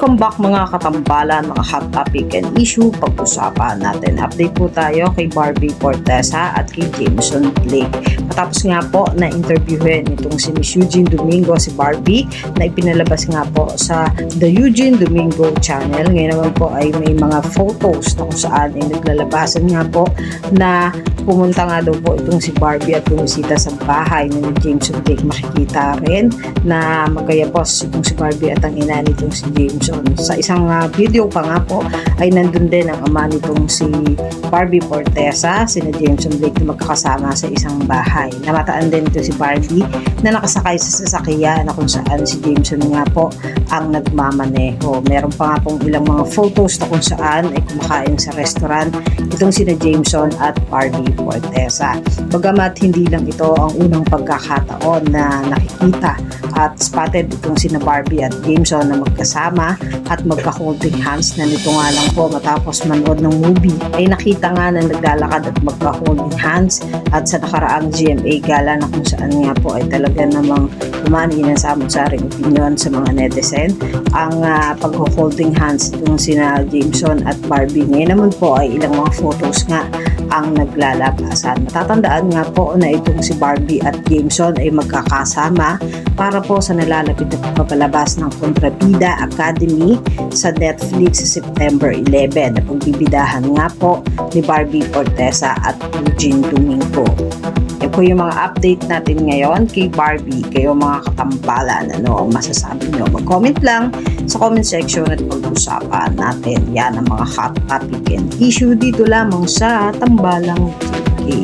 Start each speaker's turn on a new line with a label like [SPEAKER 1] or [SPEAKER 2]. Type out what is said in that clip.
[SPEAKER 1] Welcome back mga katambalan, mga hot topic and issue. Pag-usapan natin. Update po tayo kay Barbie Fortesa at kay Jameson Blake. Matapos nga po na interviewin itong si Miss Eugene Domingo, si Barbie, na ipinalabas nga po sa The Eugene Domingo channel. Ngayon naman po ay may mga photos na kung saan ay naglalabasan nga po na pumunta nga daw po itong si Barbie at bumisita sa bahay ni Jameson Blake. Makikita rin na magkayapos itong si Barbie at ang ina nitong si Jameson. Sa isang video pa nga po ay nandun din ang ama nitong si Barbie Fortesa, sina Jameson Blake na magkakasama sa isang bahay. Namataan din ito si Barbie na nakasakay sa sasakyan na kung saan si Jameson nga po ang nagmamaneho. Meron pa nga pong ilang mga photos na kung saan ay kumakain sa restaurant itong sina Jameson at Barbie Fortesa. Bagamat hindi lang ito ang unang pagkakataon na nakikita at spotted itong sina Barbie at Jameson na magkasama at magka-holding hands, na nito nga lang po matapos manood ng movie ay nakita nga na naglalakad at magka-holding hands, at sa nakaraang GMA gala na kung saan nga po ay talaga namang umani ng samot-saring opinion sa mga netizen ang pag-holding hands itong sina Jameson at Barbie. Ngayon naman po ay ilang mga photos nga ang naglalabasan. Matatandaan nga po na itong si Barbie at Jameson ay magkakasama para po sa nalalapit na pagpapalabas ng Kontrabida Academy sa Netflix sa September 11 na pagbibidahan nga po ni Barbie Fortesa at Eugene Domingo. Yan po yung mga update natin ngayon kay Barbie. Kayo mga katambalan, ano ang masasabi nyo? Mag-comment lang sa comment section at pag-usapan natin. Yan ang mga hot topic and issue dito lamang sa Tambalang TV.